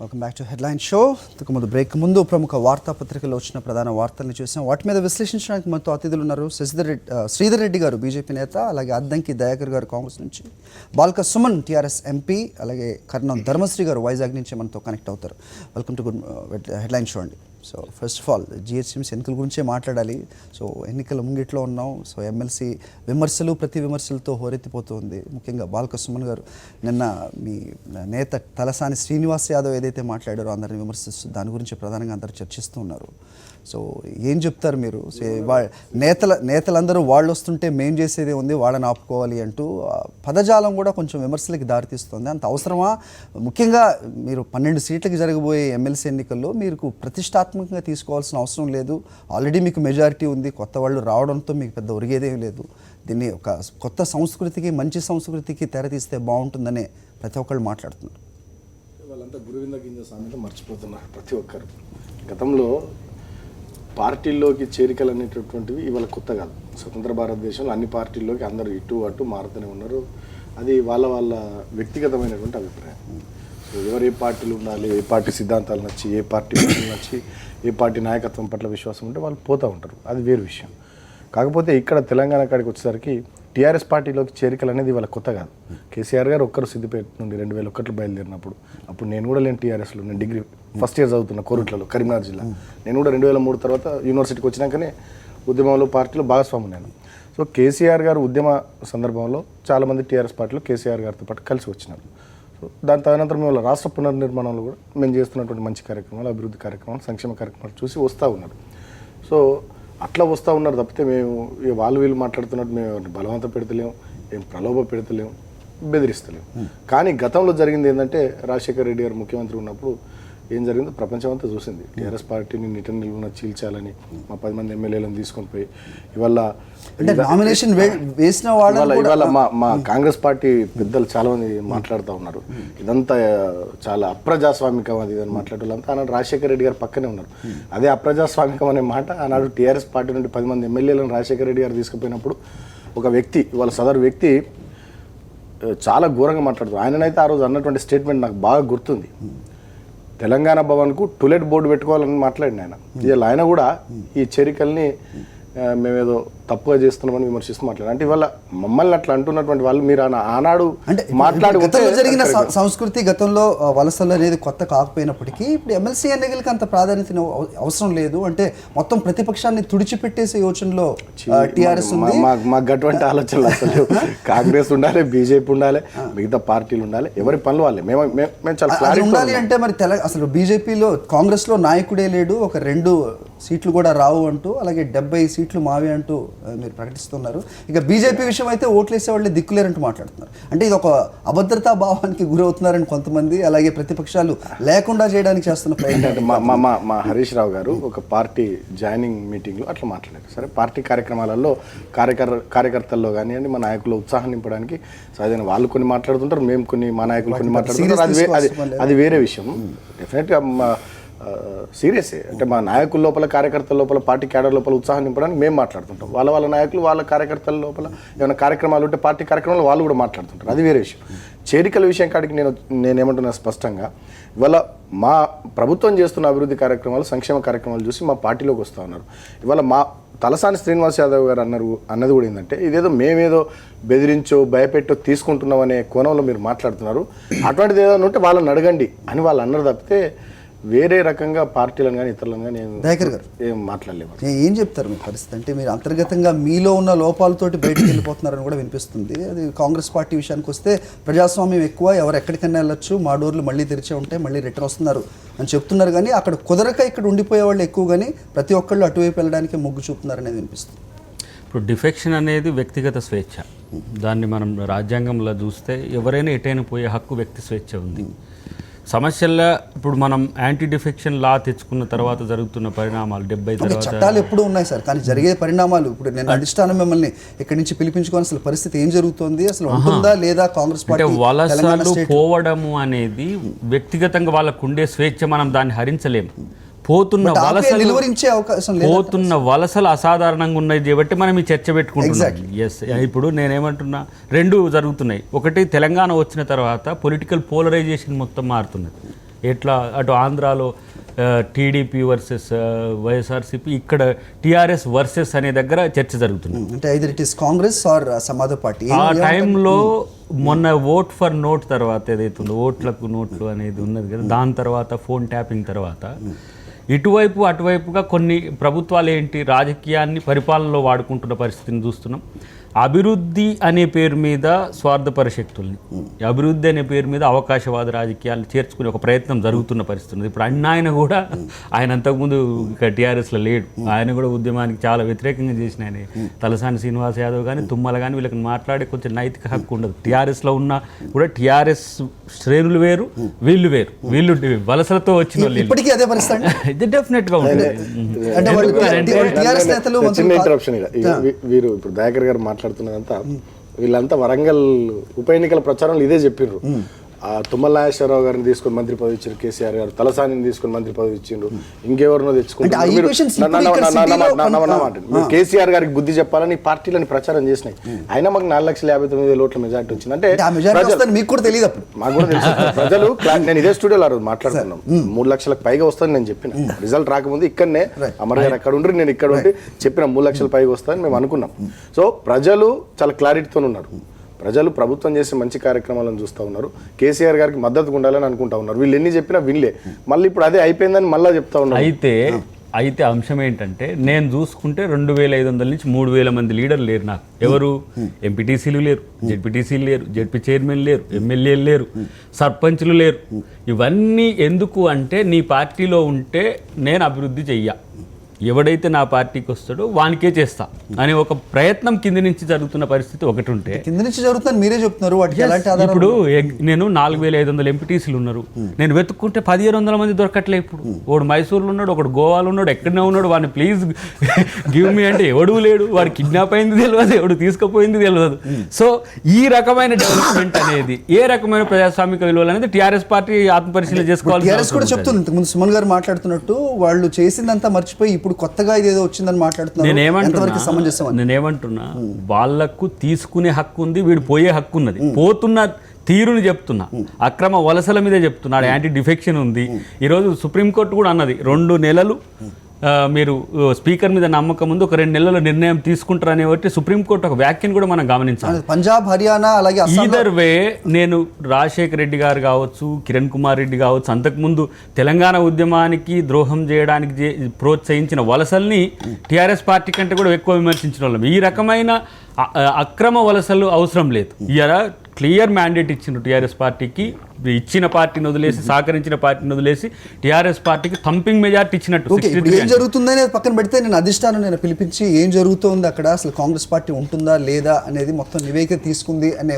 Welcome back to headline show. ఇంతకుముందు break ముందు ప్రముఖ వార్తాపత్రికల్లో వచ్చిన ప్రధాన వార్తల్ని చూసాం. వాటి మీద విశ్లేషించడానికి మనతో అతిథులు ఉన్నారు. శ్రీధర్ రెడ్డి గారు బీజేపీ నేత, అలాగే అద్దంకి దయాకర్ గారు కాంగ్రెస్ నుంచి, బాల్క సుమన్ టీఆర్ఎస్ ఎంపీ, అలాగే కర్ణం ధర్మశ్రీ గారు వైజాగ్ నుంచి మనతో కనెక్ట్ అవుతారు. వెల్కమ్ టు హెడ్లైన్ షో అండి. So first of all GHMC ఎన్నికల గురించే మాట్లాడాలి. సో ఎన్నికల ముంగిట్లో ఉన్నాం. సో ఎమ్మెల్సీ విమర్శలు ప్రతి విమర్శలతో హోరెత్తిపోతుంది. ముఖ్యంగా బాల్క సుమన్ గారు నిన్న మీ నేత తలసాని శ్రీనివాస్ యాదవ్ ఏదైతే మాట్లాడారో అందరిని విమర్శిస్తూ దాని గురించి ప్రధానంగా అందరూ చర్చిస్తూ ఉన్నారు. సో ఏం చెప్తారు మీరు? నేతలందరూ వాళ్ళు వస్తుంటే మేం చేసేదే ఉంది, వాళ్ళని ఆపుకోవాలి అంటూ పదజాలం కూడా కొంచెం విమర్శలకి దారితీస్తుంది. అంత అవసరమా? ముఖ్యంగా మీరు 12 సీట్లకి జరగబోయే ఎమ్మెల్సీ ఎన్నికల్లో మీకు ప్రతిష్టాత్మకంగా తీసుకోవాల్సిన అవసరం లేదు. ఆల్రెడీ మీకు మెజారిటీ ఉంది. కొత్త వాళ్ళు రావడంతో మీకు పెద్ద ఒరిగేదేం లేదు. దీన్ని ఒక కొత్త సంస్కృతికి, మంచి సంస్కృతికి తెరతీస్తే బాగుంటుందనే ప్రతి ఒక్కళ్ళు మాట్లాడుతున్నారు. వాళ్ళంతా గురువింద గింజ సామెత మర్చిపోతున్నారు ప్రతి ఒక్కరు. గతంలో పార్టీల్లోకి చేరికలు అనేటటువంటివి ఇవాళ కొత్త కాదు. స్వతంత్ర భారతదేశంలో అన్ని పార్టీల్లోకి అందరూ ఇటు అటు మారుతూనే ఉన్నారు. అది వాళ్ళ వ్యక్తిగతమైనటువంటి అభిప్రాయం. ఎవరు ఏ పార్టీలు ఉండాలి, ఏ పార్టీ సిద్ధాంతాలు నచ్చి, ఏ పార్టీ నచ్చి, ఏ పార్టీ నాయకత్వం పట్ల విశ్వాసం ఉంటే వాళ్ళు పోతూ ఉంటారు. అది వేరు విషయం. కాకపోతే ఇక్కడ తెలంగాణ కాడికి వచ్చేసరికి టీఆర్ఎస్ పార్టీలోకి చేరికలు అనేది వాళ్ళ కొత్త కాదు. కేసీఆర్ గారు ఒక్కరు సిద్దిపేట నుండి 2001 బయలుదేరినప్పుడు, అప్పుడు నేను కూడా లేని టీఆర్ఎస్లో, నేను డిగ్రీ ఫస్ట్ ఇయర్ చదువుతున్నా కోరుట్లలో, కరీంనగర్ జిల్లా. నేను కూడా 2003 తర్వాత యూనివర్సిటీకి వచ్చినాకనే ఉద్యమంలో పార్టీలో భాగస్వామి నేను. సో కేసీఆర్ గారు ఉద్యమ సందర్భంలో చాలామంది టీఆర్ఎస్ పార్టీలో కేసీఆర్ గారితో పాటు కలిసి వచ్చినారు. సో దాని తదనంతరం మేము రాష్ట్ర పునర్నిర్మాణంలో కూడా మేము చేస్తున్నటువంటి మంచి కార్యక్రమాలు, అభివృద్ధి కార్యక్రమాలు, సంక్షేమ కార్యక్రమాలు చూసి వస్తూ ఉన్నారు. సో అట్లా వస్తూ ఉన్నారు తప్పితే మేము వాళ్ళు వీళ్ళు మాట్లాడుతున్నట్టు మేము బలవంత పెడతలేము, ఏం ప్రలోభ పెడతలేము, బెదిరిస్తలేము. కానీ గతంలో జరిగింది ఏంటంటే, రాజశేఖర్ రెడ్డి గారు ముఖ్యమంత్రి ఉన్నప్పుడు ఏం జరిగిందో ప్రపంచం అంతా చూసింది. టీఆర్ఎస్ పార్టీని నిట్ట నిలువున చీల్చాలని మా 10 మంది ఎమ్మెల్యేలను తీసుకొని పోయి ఇవాళ వేసిన ఇవాళ మా కాంగ్రెస్ పార్టీ పెద్దలు చాలా మంది మాట్లాడుతూ ఉన్నారు. ఇదంతా చాలా అప్రజాస్వామికం అది అని మాట్లాడాలంతా ఆనాడు రాజశేఖర రెడ్డి గారు పక్కనే ఉన్నారు. అదే అప్రజాస్వామికం అనే మాట ఆనాడు టీఆర్ఎస్ పార్టీ నుండి 10 మంది ఎమ్మెల్యేలను రాజశేఖర రెడ్డి గారు తీసుకుపోయినప్పుడు ఒక వ్యక్తి, వాళ్ళ సదరు వ్యక్తి చాలా ఘోరంగా మాట్లాడుతారు. ఆయననైతే ఆ రోజు అన్నటువంటి స్టేట్మెంట్ నాకు బాగా గుర్తుంది. తెలంగాణ భవన్కు టూలెట్ బోర్డు పెట్టుకోవాలని మాట్లాడిన ఆయన. ఇవాళ ఆయన కూడా ఈ చేరికల్ని మేమేదో తప్పుగా చేస్తున్నామని విమర్శిస్తూ మాట్లాడారు. అంటే ఇవాళ మమ్మల్ని అట్లా అంటున్నటువంటి వాళ్ళు మీరు ఆనాడు మాట్లాడి జరిగిన సంస్కృతి, గతంలో వలసలు అనేది కొత్త కాకపోయినప్పటికీ ఇప్పుడు ఎమ్మెల్సీ ఎన్నికలకి అంత ప్రాధాన్యత అవసరం లేదు అంటే మొత్తం ప్రతిపక్షాన్ని తుడిచిపెట్టేసే యోచనలో టీఆర్ఎస్ ఉంది. మాకు అటువంటి ఆలోచనలు అసలు కాంగ్రెస్ ఉండాలి, బీజేపీ ఉండాలి, మిగతా పార్టీలు ఉండాలి, ఎవరి పనులు వాళ్ళే. మేము చాలా ఉండాలి అంటే మరి అసలు బీజేపీలో, కాంగ్రెస్లో నాయకుడే లేడు, ఒక 2 సీట్లు కూడా రావు అంటూ, అలాగే 70 సీట్లు మావే అంటూ మీరు ప్రకటిస్తున్నారు. ఇక బీజేపీ విషయం అయితే ఓట్లేసే వాళ్ళే దిక్కులేరంటూ మాట్లాడుతున్నారు. అంటే ఇది ఒక అభద్రతా భావానికి గురవుతున్నారని కొంతమంది, అలాగే ప్రతిపక్షాలు లేకుండా చేయడానికి చేస్తున్న ప్రయత్నం. మా హరీష్ రావు గారు ఒక పార్టీ జాయినింగ్ మీటింగ్లో అట్లా మాట్లాడారు. సరే, పార్టీ కార్యక్రమాలలో కార్యకర్తల్లో కానివ్వండి, మా నాయకులు ఉత్సాహం నింపడానికి సహజంగా వాళ్ళు కొన్ని మాట్లాడుతుంటారు, మేము కొన్ని, మా నాయకులు కొన్ని మాట్లాడుతుంటారు. అది వేరే విషయం. డెఫినెట్గా సీరియస్. అంటే మా నాయకుల లోపల, కార్యకర్తల లోపల, పార్టీ క్యాడర్ లోపల ఉత్సాహం నింపడానికి మేము మాట్లాడుతుంటాం. వాళ్ళ నాయకులు వాళ్ళ కార్యకర్తల లోపల ఏమైనా కార్యక్రమాలు ఉంటే పార్టీ కార్యక్రమాలు వాళ్ళు కూడా మాట్లాడుతుంటారు. అది వేరే విషయం. చేరికల విషయం కాడికి నేనేమంటున్నా స్పష్టంగా, ఇవాళ మా ప్రభుత్వం చేస్తున్న అభివృద్ధి కార్యక్రమాలు, సంక్షేమ కార్యక్రమాలు చూసి మా పార్టీలోకి వస్తూ ఉన్నారు. ఇవాళ మా తలసాని శ్రీనివాస్ యాదవ్ గారు అన్నది కూడా ఏంటంటే, ఇదేదో మేమేదో బెదిరించో భయపెట్టో తీసుకుంటున్నాం అనే కోణంలో మీరు మాట్లాడుతున్నారు. అటువంటిది ఏదైనా ఉంటే వాళ్ళని అడగండి అని వాళ్ళు అన్నారు తప్పితే వేరే రకంగా పార్టీలను కానీ ఇతరులను కానీ ఏం మాట్లాడలేము. ఏం చెప్తారు మీ పరిస్థితి? అంటే మీరు అంతర్గతంగా మీలో ఉన్న లోపాలతోటి బయటకు వెళ్ళిపోతున్నారని కూడా వినిపిస్తుంది. అది కాంగ్రెస్ పార్టీ విషయానికి వస్తే ప్రజాస్వామ్యం ఎక్కువ, ఎవరు ఎక్కడికైనా వెళ్ళొచ్చు, మా డోర్లు మళ్ళీ తెరిచే ఉంటాయి, మళ్ళీ రిటర్న్ వస్తున్నారు అని చెప్తున్నారు. కానీ అక్కడ కుదరక ఇక్కడ ఉండిపోయే వాళ్ళు ఎక్కువ, కానీ ప్రతి ఒక్కళ్ళు అటువైపు వెళ్ళడానికి మొగ్గు చూపుతున్నారు అనేది వినిపిస్తుంది. ఇప్పుడు డిఫెక్షన్ అనేది వ్యక్తిగత స్వేచ్ఛ. దాన్ని మనం రాజ్యాంగంలో చూస్తే ఎవరైనా ఎటైనా పోయే హక్కు వ్యక్తి స్వేచ్ఛ ఉంది. సమస్యల్లో ఇప్పుడు మనం యాంటీ డిఫెక్షన్ లా తెచ్చుకున్న తర్వాత జరుగుతున్న పరిణామాలు 70 తర్వాత చట్టాలు ఎప్పుడు ఉన్నాయి సార్, కానీ జరిగే పరిణామాలు ఇప్పుడు నేను అధిష్టానం మిమ్మల్ని ఇక్కడి నుంచి పిలిపించుకొని అసలు పరిస్థితి ఏం జరుగుతుంది, అసలు ఉంటుందా లేదా కాంగ్రెస్ పార్టీ వలసలు పోవడము అనేది వ్యక్తిగతంగా వాళ్ళకు ఉండే స్వేచ్ఛ, మనం దాన్ని హరించలేము. పోతున్న వలసలు అసాధారణంగా ఉన్నాయి కాబట్టి మనం ఈ చర్చ పెట్టుకుంటున్నాం. ఎస్, ఇప్పుడు నేనేమంటున్నా, 2 జరుగుతున్నాయి. ఒకటి, తెలంగాణ వచ్చిన తర్వాత పొలిటికల్ పోలరైజేషన్ మొత్తం మారుతున్నది. ఎట్లా అటు ఆంధ్రాలో టీడీపీ వర్సెస్ వైఎస్ఆర్సీపీ, ఇక్కడ టీఆర్ఎస్ వర్సెస్ అనే దగ్గర చర్చ జరుగుతుంది. అంటే either it is Congress or సమాధ పార్టీ. ఆ టైంలో మొన్న ఓట్ ఫర్ నోట్ తర్వాత ఏదైతుందో ఓట్లకు నోట్లు అనేది ఉన్నది కదా, దాని తర్వాత ఫోన్ ట్యాపింగ్ తర్వాత ఇటువైపు అటువైపుగా కొన్ని ప్రభుత్వాలు ఏంటి రాజకీయాన్ని పరిపాలనలో వాడుకుంటున్న పరిస్థితిని చూస్తున్నాం. అభివృద్ధి అనే పేరు మీద స్వార్థపర శక్తుల్ని, అభివృద్ధి అనే పేరు మీద అవకాశవాద రాజకీయాలు చేర్చుకునే ఒక ప్రయత్నం జరుగుతున్న పరిస్థితి ఉంది. ఇప్పుడు ఆయన కూడా ఆయన అంతకుముందు ఇక టీఆర్ఎస్లో లేడు, ఆయన కూడా ఉద్యమానికి చాలా వ్యతిరేకంగా చేసిన ఆయన తలసాని శ్రీనివాస్ యాదవ్ కానీ తుమ్మల కానీ వీళ్ళకి మాట్లాడే కొంచెం నైతిక హక్కు ఉండదు. టీఆర్ఎస్లో ఉన్న కూడా టీఆర్ఎస్ శ్రేణులు వేరు, వీళ్ళు వేరు, వీళ్ళు వలసలతో వచ్చిన వాళ్ళు ఇప్పటికీ అదే పరిస్థితి. ఇది డెఫినెట్గా ఉంటుంది. చిన్న ఇంటరప్షన్ వీరు ఇప్పుడు దయాకర్ గారు మాట్లాడుతున్నదంతా వీళ్ళంతా వరంగల్ ఉప ఎన్నికల ప్రచారంలో ఇదే చెప్పిర్రు. తుమ్మల నాగేశ్వరరావు గారిని తీసుకొని మంత్రి పదవి ఇచ్చారు కేసీఆర్ గారు, తలసానిని తీసుకొని మంత్రి పదవి ఇచ్చిండ్రు, ఇంకెవరినో తెచ్చుకుంటారు. కేసీఆర్ గారికి బుద్ధి చెప్పాలని పార్టీలని ప్రచారం చేసినాయి. అయినా మాకు 4,59,000 ఓట్ల మెజార్టీ వచ్చింది. అంటే మీకు కూడా తెలియదు, మాకు కూడా తెలుసు. ప్రజలు నేను ఇదే స్టూడియోలో ఆ రోజు మాట్లాడుతున్నాం, 3 లక్షలకు పైగా వస్తుందని నేను చెప్పిన. రిజల్ట్ రాకముందు ఇక్కడనే అమర్ గారు అక్కడ ఉండి నేను ఇక్కడ ఉండి చెప్పిన 3 లక్షల పైగా వస్తుందని మేము అనుకున్నాం. సో ప్రజలు చాలా క్లారిటీతో ఉన్నారు. ప్రజలు ప్రభుత్వం చేసే మంచి కార్యక్రమాలను చూస్తూ ఉన్నారు, కేసీఆర్ గారికి మద్దతు ఉండాలని అనుకుంటా ఉన్నారు. వీళ్ళు ఎన్ని చెప్పినా వినలే, మళ్ళీ ఇప్పుడు అదే అయిపోయిందని మళ్ళీ చెప్తా ఉన్నారు. అయితే అంశం ఏంటంటే నేను చూసుకుంటే 2,500 నుంచి 3,000 మంది లీడర్లు లేరు నాకు. ఎవరు? ఎంపీటీసీలు లేరు, జెడ్పీటీసీలు లేరు, జెడ్పీ చైర్మన్ లేరు, ఎమ్మెల్యేలు లేరు, సర్పంచ్లు లేరు. ఇవన్నీ ఎందుకు అంటే నీ పార్టీలో ఉంటే నేను అభివృద్ధి చెయ్య, ఎవడైతే నా పార్టీకి వస్తాడో వానికే చేస్తా అనే ఒక ప్రయత్నం కింది నుంచి జరుగుతున్న పరిస్థితి ఒకటి ఉంటే, కింది నుంచి జరుగుతుంది మీరే చెప్తున్నారు. ఇప్పుడు నేను 4,500 ఎంపీటీసీలు ఉన్నారు, నేను వెతుక్కుంటే 1,700 మంది దొరకట్లే. ఇప్పుడు ఒకడు మైసూర్లో ఉన్నాడు, ఒకడు గోవాలో ఉన్నాడు, ఎక్కడనే ఉన్నాడు. వాడిని ప్లీజ్ గివ్ మీ అంటే ఎవడు లేడు, వాడు కిడ్నాప్ అయింది తెలియదు, ఎవడు తీసుకుపోయింది తెలియదు. సో ఈ రకమైన డెవలప్మెంట్ అనేది, ఏ రకమైన ప్రజాస్వామిక విలువలు అనేది టీఆర్ఎస్ పార్టీ ఆత్మపరిశీలన చేసుకోవాలి. కూడా చెప్తుంది. ఇంతకుముందు సుమన్ గారు మాట్లాడుతున్నట్టు వాళ్ళు చేసిందంతా మర్చిపోయి ఇప్పుడు కొత్తగా ఇదేదో వచ్చిందని మాట్లాడుతున్నారు. నేనేమంటున్నా, వాళ్లకు తీసుకునే హక్కు ఉంది, వీడు పోయే హక్కు ఉన్నది. పోతున్న తీరుని చెప్తున్నా, అక్రమ వలసల మీదే చెప్తున్నాడు. యాంటీ డిఫెక్షన్ ఉంది. ఈరోజు సుప్రీంకోర్టు కూడా అన్నది 2 నెలలు మీరు స్పీకర్ మీద నమ్మకం ముందు 2 నెలల నిర్ణయం తీసుకుంటారు అనేవి సుప్రీంకోర్టు ఒక వ్యాఖ్యను కూడా మనం గమనించాలి. పంజాబ్, హర్యానా అలాగే ఈదర్ వే నేను రాజశేఖర రెడ్డి గారు కావచ్చు, కిరణ్ కుమార్ రెడ్డి కావచ్చు, అంతకుముందు తెలంగాణ ఉద్యమానికి ద్రోహం చేయడానికి ప్రోత్సహించిన వలసల్ని టీఆర్ఎస్ పార్టీ కంటే కూడా ఎక్కువ విమర్శించిన వాళ్ళం. ఈ రకమైన అక్రమ వలసలు అవసరం లేదు. ఇలా క్లియర్ మ్యాండేట్ ఇచ్చిండ్రు టీఆర్ఎస్ పార్టీకి. ఇచ్చిన పార్టీని వదిలేసి, సహకరించిన పార్టీని వదిలేసి టీఆర్ఎస్ పార్టీకి థంపింగ్ మెజార్టీ ఇచ్చినట్టు. ఏం జరుగుతుందనే పక్కన పెడితే నేను అధిష్టానం నేను పిలిపించి ఏం జరుగుతుంది అక్కడ, అసలు కాంగ్రెస్ పార్టీ ఉంటుందా లేదా అనేది మొత్తం నివేదిక తీసుకుంది అనే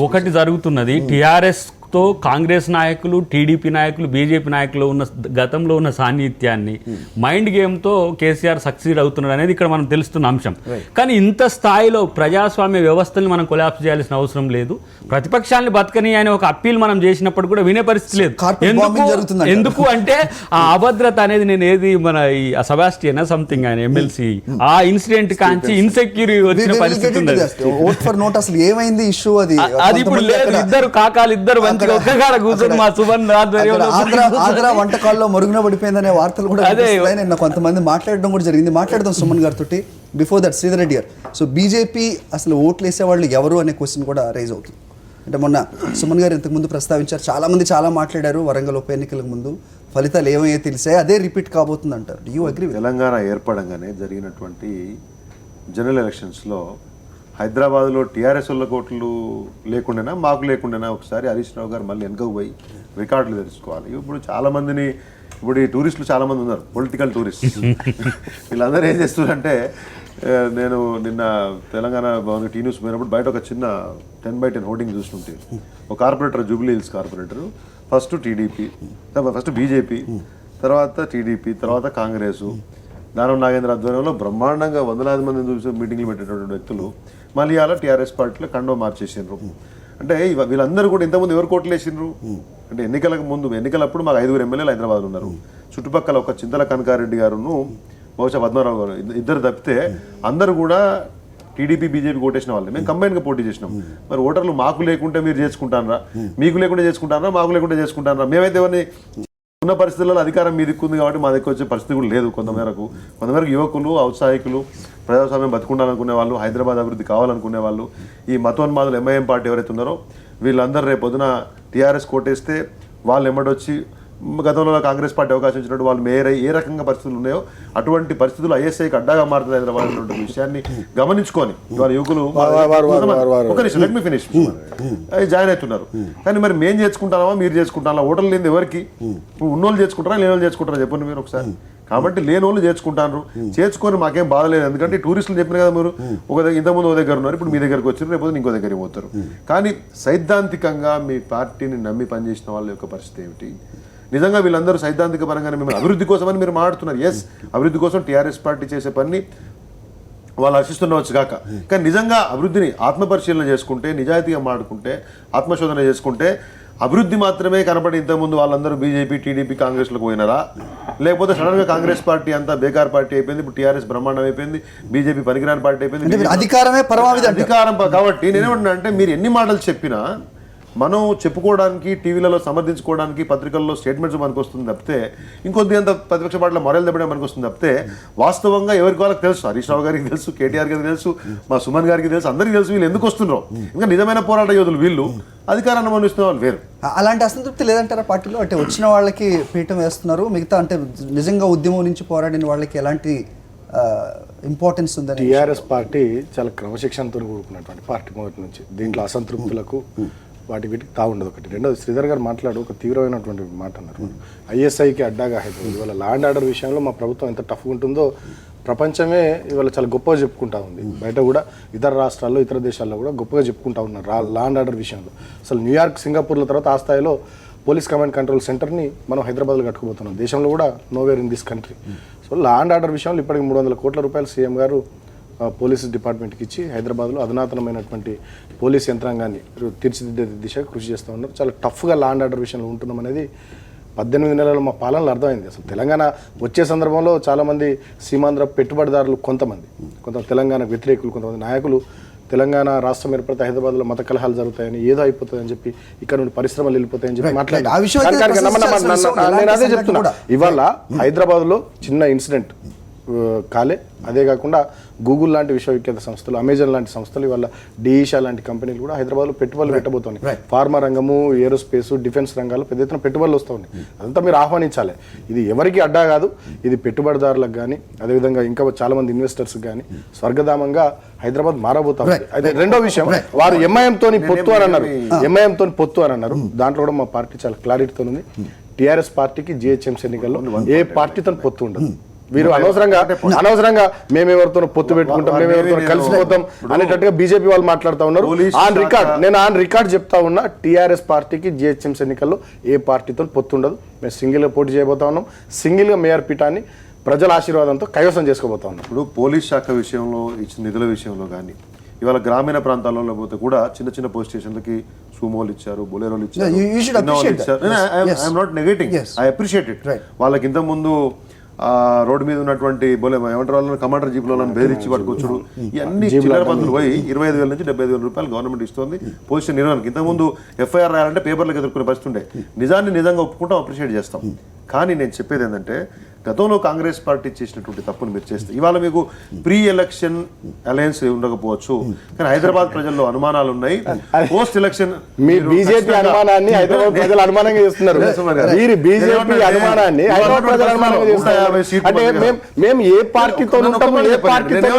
ఒకటి జరుగుతున్నది. టీఆర్ఎస్ తో కాంగ్రెస్ నాయకులు, టీడీపీ నాయకులు, బీజేపీ నాయకులు ఉన్న గతంలో ఉన్న సాన్నిహిత్యాన్ని మైండ్ గేమ్తో కేసీఆర్ సక్సీడ్ అవుతున్నాడు అనేది ఇక్కడ మనం తెలుస్తున్న అంశం. కానీ ఇంత స్థాయిలో ప్రజాస్వామ్య వ్యవస్థని మనం కొలాప్స్ చేయాల్సిన అవసరం లేదు. ప్రతిపక్షాన్ని బతకని అనే ఒక అప్పీల్ మనం చేసినప్పుడు కూడా వినే పరిస్థితి లేదు. ఎందుకు అంటే ఆ అభద్రత అనేది, నేను ఏది మన ఈ సెబాస్టియన్ సంథింగ్ ఆయన ఎమ్మెల్సీ ఆ ఇన్సిడెంట్ కాంచి ఇన్సెక్యూర్ వచ్చిన పరిస్థితి ఉంది. అది ఇప్పుడు లేదు. ఇద్దరు కాకాలు, ఇద్దరు ఆంధ్ర వంటకాల్లో మరుగున పడిపోయిందనే వార్తలు కూడా నిన్న కొంతమంది మాట్లాడడం కూడా జరిగింది. మాట్లాడదాం సుమన్ గారితో. బిఫోర్ దట్ శ్రీధర్ రెడ్డి గారు, సో బీజేపీ అసలు ఓట్లు వేసే వాళ్ళు ఎవరు అనే క్వశ్చన్ కూడా రైజ్ అవుతుంది. అంటే మొన్న సుమన్ గారు ఇంతకుముందు ప్రస్తావించారు, చాలామంది చాలా మాట్లాడారు వరంగల్ ఉప ఎన్నికలకు ముందు, ఫలితాలు ఏమయ్యో తెలిసాయి, అదే రిపీట్ కాబోతుంది అంటారు. Do you agree? తెలంగాణ ఏర్పడంగానే జరిగినటువంటి జనరల్ ఎలక్షన్స్లో హైదరాబాద్లో టీఆర్ఎస్ వాళ్ళ ఓట్లు లేకుండానా మాకు లేకుండానా ఒకసారి హరీష్ రావు గారు మళ్ళీ వెనకకు పోయి రికార్డులు తెలుసుకోవాలి. ఇప్పుడు చాలామందిని, ఇప్పుడు ఈ టూరిస్టులు చాలామంది ఉన్నారు, పొలిటికల్ టూరిస్ట్. వీళ్ళందరూ ఏం చేస్తున్నారంటే, నేను నిన్న తెలంగాణ భవన్ టీ న్యూస్ పోయినప్పుడు బయట ఒక చిన్న 10x10 హోర్డింగ్ చూస్తుంటే, ఒక corporator, Jubilee hills corporator, first TDP, first BJP, తర్వాత టీడీపీ, తర్వాత కాంగ్రెసు, దానం నాగేంద్ర ఆధ్వర్యంలో బ్రహ్మాండంగా 100,000 మందిని చూసి మీటింగ్లు పెట్టేటటువంటి వ్యక్తులు మళ్ళీ అలా టీఆర్ఎస్ పార్టీలో కండో మార్చేసిండ్రు. అంటే వీళ్ళందరూ కూడా ఇంతకుముందు ఎవరు కోట్లు వేసిండ్రు అంటే, ఎన్నికలకు ముందు, ఎన్నికలప్పుడు మాకు 5 ఎమ్మెల్యేలు హైదరాబాద్లో ఉన్నారు. చుట్టుపక్కల ఒక చింతల కనకారెడ్డి గారును బహుశా పద్మారావు గారు, ఇద్దరు తప్పితే అందరూ కూడా టీడీపీ బీజేపీ ఓటేసిన వాళ్ళే, మేము కంబైన్గా పోటీ చేసినాం. మరి ఓటర్లు మాకు లేకుంటే మీరు చేసుకుంటారా, మీకు లేకుండా చేసుకుంటారా, మాకు లేకుండా చేసుకుంటారా? మేమైతే ఎవరిని ఉన్న పరిస్థితుల్లో అధికారం మీ దిక్కుంది కాబట్టి మా దగ్గర వచ్చే పరిస్థితి కూడా లేదు. కొంతమేరకు యువకులు, ఔత్సాహికులు, ప్రజాస్వామ్యం బతుకుండాలనుకునే వాళ్ళు, హైదరాబాద్ అభివృద్ధి కావాలనుకునే వాళ్ళు, ఈ మతోన్మాదులు ఎంఐఎం పార్టీ ఎవరైతే ఉన్నారో వీళ్ళందరూ రేపు పొద్దున టీఆర్ఎస్ కోటేస్తే వాళ్ళు ఎమ్మడొచ్చి గతంలో కాంగ్రెస్ పార్టీ అవకాశం ఇచ్చినట్టు వాళ్ళు మేయర్ అయ్యి ఏ రకంగా పరిస్థితులు ఉన్నాయో అటువంటి పరిస్థితులు ఐఎస్ఐకి అడ్డాగా మారుతుంది హైదరాబాద్ అనే విషయాన్ని గమనించుకొని ఇవాళ యువకులు జాయిన్ అవుతున్నారు. కానీ మరి మేము చేసుకుంటామా, మీరు చేసుకుంటారా? ఓటర్లు లేని ఎవరికి? ఉన్నోళ్ళు చేసుకుంటారా, లేని వాళ్ళు చేసుకుంటారా చెప్పండి మీరు ఒకసారి. కాబట్టి లేని వాళ్ళు చేసుకుంటారు, చేసుకొని మాకేం బాధ లేదు. ఎందుకంటే టూరిస్టులు చెప్పిన కదా, మీరు ఇంతకుముందు ఓ దగ్గర ఉన్నారు, ఇప్పుడు మీ దగ్గరకు వచ్చారు, రేపు ఇంకో దగ్గరికి పోతారు. కానీ సైద్ధాంతికంగా మీ పార్టీని నమ్మి పనిచేసిన వాళ్ళ యొక్క పరిస్థితి ఏమిటి? నిజంగా వీళ్ళందరూ సైద్ధాంతిక పరంగానే మిమ్మల్ని అభివృద్ధి కోసమని మీరు మాట్లాడుతున్నారు. ఎస్, అభివృద్ధి కోసం టీఆర్ఎస్ పార్టీ చేసే పని వాళ్ళు హర్షిస్తుండవచ్చు కాక, కానీ నిజంగా అభివృద్ధిని ఆత్మపరిశీలన చేసుకుంటే, నిజాయితీగా మాట్లాడుకుంటే, ఆత్మశోధన చేసుకుంటే అభివృద్ధి మాత్రమే కనపడి ఇంతకుముందు వాళ్ళందరూ బీజేపీ, టీడీపీ, కాంగ్రెస్లకు పోయినారా? లేకపోతే సడన్గా కాంగ్రెస్ పార్టీ అంతా బేకార్ పార్టీ అయిపోయింది, ఇప్పుడు టీఆర్ఎస్ బ్రహ్మాండం అయిపోయింది, బీజేపీ పనికిరాని పార్టీ అయిపోయింది, అధికారమే పరమావధి అధికారం. కాబట్టి నేనేమంటున్నా అంటే మీరు ఎన్ని మాటలు చెప్పినా మనం చెప్పుకోవడానికి, టీవీలలో సమర్థించుకోవడానికి, పత్రికల్లో స్టేట్మెంట్స్ మనకు వస్తుంది తప్పితే, ఇంకొద్ది అంత ప్రతిపక్ష పార్టీలో మొరలు దెబ్బడే మనకు వస్తుంది తప్పితే, వాస్తవంగా ఎవరికి వాళ్ళకి తెలుసు. హరీష్ రావు గారికి తెలుసు, కేటీఆర్ గారికి తెలుసు, మా సుమన్ గారికి తెలుసు, అందరికీ తెలుసు వీళ్ళు ఎందుకు వస్తున్నారు. ఇంకా నిజమైన పోరాట యోధులు వీళ్ళు, అధికారాన్ని అనుభవిస్తున్న వాళ్ళు వేరు. అలాంటి అసంతృప్తి లేదంటారా పార్టీలో? అంటే వచ్చిన వాళ్ళకి పీఠం వేస్తున్నారు, మిగతా అంటే నిజంగా ఉద్యమం నుంచి పోరాడిన వాళ్ళకి ఎలాంటి ఇంపార్టెన్స్ ఉందని? టీఆర్ఎస్ పార్టీ చాలా క్రమశిక్షణతో కూడుకున్నటువంటి పార్టీ మొదటి నుంచి. దీంట్లో అసంతృప్తులకు వీటికి తాగుండదు. ఒకటి. రెండోది, శ్రీధర్ గారు ఒక తీవ్రమైనటువంటి మాట అన్నారు. ఐఎస్ఐకి అడ్డాగా హైదరాబాద్ ఇవాళ లా అండ్ ఆర్డర్ విషయంలో మా ప్రభుత్వం ఎంత టఫ్గా ఉంటుందో ప్రపంచమే ఇవాళ చాలా గొప్పగా చెప్పుకుంటా ఉంది. బయట కూడా ఇతర రాష్ట్రాల్లో, ఇతర దేశాల్లో కూడా గొప్పగా చెప్పుకుంటా ఉన్నారు లా అండ్ ఆర్డర్ విషయంలో. అసలు న్యూయార్క్, సింగపూర్ల తర్వాత ఆ స్థాయిలో పోలీస్ కమాండ్ కంట్రోల్ సెంటర్ని మనం హైదరాబాద్లో కట్టుకుపోతున్నాం. దేశంలో కూడా nowhere in this country. So law and order విషయంలో ఇప్పటికి 300 కోట్ల రూపాయలు సీఎం గారు పోలీసు డిపార్ట్మెంట్కి ఇచ్చి హైదరాబాద్లో అధునాతనమైనటువంటి పోలీస్ యంత్రాంగాన్ని తీర్చిదిద్దే దిశగా కృషి చేస్తూ ఉన్నారు. చాలా టఫ్గా లా అండ్ ఆర్డర్ విషయంలో ఉంటున్నాం అనేది 18 నెలల మా పాలనలో అర్థమైంది. అసలు తెలంగాణ వచ్చే సందర్భంలో చాలామంది సీమాంధ్ర పెట్టుబడిదారులు, కొంత తెలంగాణ వ్యతిరేకులు, కొంతమంది నాయకులు తెలంగాణ రాష్ట్రం ఏర్పడితే హైదరాబాద్లో మత కలహాలు జరుగుతాయని, ఏదో అయిపోతుందని చెప్పి, ఇక్కడ నుండి పరిశ్రమలు వెళ్ళిపోతాయని చెప్పి మాట్లాడారు. నేను అదే చెప్తున్నా. ఇవాళ హైదరాబాద్లో చిన్న ఇన్సిడెంట్ కాలే, అదే కాకుండా గూగుల్ లాంటి విశ్వవిఖ్యాత సంస్థలు, అమెజాన్ లాంటి సంస్థలు, ఇవాళ డీఈషా లాంటి కంపెనీలు కూడా హైదరాబాద్లో పెట్టుబడులు పెట్టబోతున్నాయి. ఫార్మా రంగము, ఏరోస్పేస్, డిఫెన్స్ రంగాల్లో పెద్ద ఎత్తున పెట్టుబడులు వస్తూ ఉన్నాయి. అదంతా మీరు ఆహ్వానించాలి. ఇది ఎవరికి అడ్డా కాదు, ఇది పెట్టుబడిదారులకు కానీ, అదేవిధంగా ఇంకా చాలా మంది ఇన్వెస్టర్స్ కానీ స్వర్గధామంగా హైదరాబాద్ మారబోతా ఉంది. అయితే రెండో విషయం, వారు ఎంఐఎం తోని పొత్తు అని అన్నారు. దాంట్లో కూడా మా పార్టీ చాలా క్లారిటీతో ఉంది. టీఆర్ఎస్ పార్టీకి జిహెచ్ఎంసీ ఎన్నికల్లో ఏ పార్టీతో పొత్తు ఉండదు. వీరు అనవసరంగా మేమెవరితో పొత్తు పెట్టుకుంటాం, మేమెవరితో కలిసిపోతాం అనేటట్టుగా బీజేపీ వాళ్ళు మాట్లాడుతూ ఉన్నారు. నేను ఆన్ రికార్డ్ చెప్తా ఉన్నా, టీఆర్ఎస్ పార్టీకి జిహెచ్ఎంసీ ఎన్నికల్లో ఏ పార్టీతో పొత్తు ఉండదు. మేము సింగిల్గా పోటీ చేయబోతా ఉన్నాం. సింగిల్గా మేయర్ పీఠాన్ని ప్రజల ఆశీర్వాదంతో కైవసం చేసుకోబోతా ఉన్నాం. ఇప్పుడు పోలీస్ శాఖ విషయంలో ఇచ్చిన నిధుల విషయంలో కానీ, ఇవాళ గ్రామీణ ప్రాంతాలలో పోతే కూడా చిన్న చిన్న పోలీస్ స్టేషన్లకి సుమోలు ఇచ్చారు, బొలేరోలు ఇచ్చారు. I'm not negating, I appreciate it. వాళ్ళకి ఇంత ముందు రోడ్డు మీద ఉన్నటువంటి ఏమంటారు కమాండర్ జీపులను బెదిరించి పట్టుకొచ్చుడు, ఇవన్నీ చిల్లర పనులు పోయి 25,000 నుంచి 75,000 రూపాయలు గవర్నమెంట్ ఇస్తుంది పోలీస్ నిర్వహణకి. ఇంతకుముందు ఎఫ్ఐఆర్ రాయాలంటే పేపర్లకు ఎదుర్కొనే పరిస్థితి ఉండే. నిజంగా ఒప్పుకుంటాం, అప్రిషియేట్ చేస్తాం. కానీ నేను చెప్పేది ఏంటంటే, గతంలో కాంగ్రెస్ పార్టీ చేసినటువంటి తప్పును మీరు చేస్తే ఇవాళ మీకు ప్రీ ఎలక్షన్ అలయన్స్ ఉండకపోవచ్చు, కానీ హైదరాబాద్ ప్రజల్లో అనుమానాలు ఉన్నాయి. పోస్ట్ ఎలక్షన్ బీజేపీ అనుమానాన్ని హైదరాబాద్ ప్రజలు అనుమానంగా చేస్తున్నారు. బీజేపీ అనుమానాన్ని హైదరాబాద్ ప్రజలు అనుమానంగా చేస్తున్నారు. అంటే మేము ఏ పార్టీతో ఉంటాము, ఏ పార్టీతో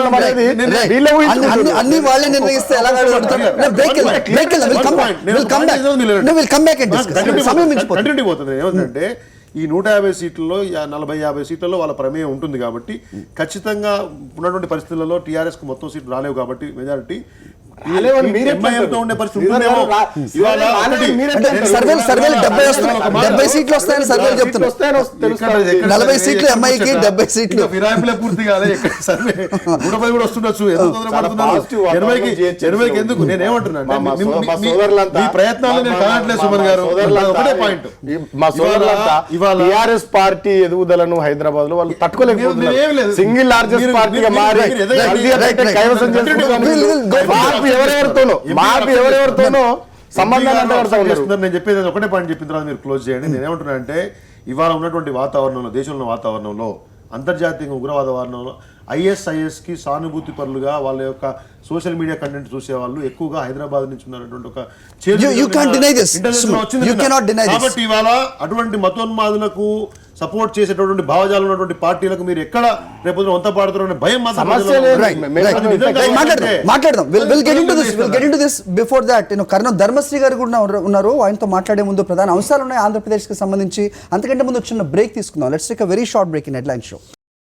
అన్ని వాళ్ళే నిర్ణయిస్తే ఎలా? ఏమంటే ఈ 150 సీట్లలో 40-50 సీట్లలో వాళ్ళ ప్రమేయం ఉంటుంది కాబట్టి ఖచ్చితంగా ఉన్నటువంటి పరిస్థితులలో టీఆర్ఎస్కు మొత్తం సీట్లు రాలేవు కాబట్టి మెజారిటీ రాలేవని మీరే ఎంఐఎం తో ఉండే పరిస్థితి శ్రీధర్ ఉంటుందేమో. గారు ఇవాళ రాలేవని ఒకటి- మీరే అంటే అంటారు. సర్వేలు 70 వస్తాయి, 70 సీట్లు వస్తాయని సర్వేలు చెప్తున్నారు. తెలుస్తుంది. 40 సీట్లు ఎంఐకి, 70 సీట్లు. ఫిరాయింపులే పూర్తి కాలే ఎక్కడ సర్వే 110 కూడా వస్తుండొచ్చు. ఎందుకు తొందరపడుతున్నారు? positive వాతావరణం 80కి ఎందుకు? నేనేమంటున్నా అంటే మా మీ సోదరులంతా ప్రయత్నాలు నేను కానట్లేదు సుమన్ గారు. ఒకటే పాయింట్. మా సోదరులంతా ఇవాళ టిఆర్ఎస్ పార్టీ ఎదుగుదలను హైదరాబాద్ లో వాళ్ళు తట్టుకోలేకపోతున్నారు. నేనేం లేదు. సింగిల్ లార్జెస్ట్ మీరు- పార్టీగా మీరు- మారి మీరు ఎదగండి. జాతీయ రైట్ కైవసం చేసుకుంటున్నారు. మార్పు ఎవరెవరితోనో సంబంధాలు అంటగడతా ఉన్నారు. నేను చెప్పేది ఒకటే పాయింట్ చెప్పిన తర్వాత మీరు క్లోజ్ చేయండి. నేనేమంటున్నా అంటే ఇవాళ ఉన్నటువంటి వాతావరణంలో, దేశంలో వాతావరణంలో, అంతర్జాతీయ ఉగ్రవాద వాతావరణంలో ISIS కి సానుభూతి పరులుగా వాళ్ళ యొక్క సోషల్ మీడియా కంటెంట్ చూసే వాళ్ళు ఎక్కువగా హైదరాబాద్ నుంచి ఉన్నటువంటి ఒక You can't deny this. Intelligence వచ్చింది You నిన్న. cannot deny this. కాబట్టి ఇవాళ అటువంటి మతోన్మాదులకు సపోర్ట్ చేసేటటువంటి భావజాలు ఉన్నటువంటి పార్టీలకు మీరు ఎక్కడ రేపు వంత పాడుతారనే భయం మాత్రం సమస్య ప్రజల్లో లేదు. ఉంది. Right, మేము right. నిజంగా మాట్లాడదాం. We'll get into this before that. కర్ణం ధర్మశ్రీ గారు కూడా ఉన్నారు. ఆయనతో మాట్లాడే ముందు ప్రధాన అంశాలు ఉన్నాయి ఆంధ్రప్రదేశ్కి సంబంధించి. అంతకంటే ముందు చిన్న బ్రేక్ తీసుకుందాం. Let's take a very short break in headline show.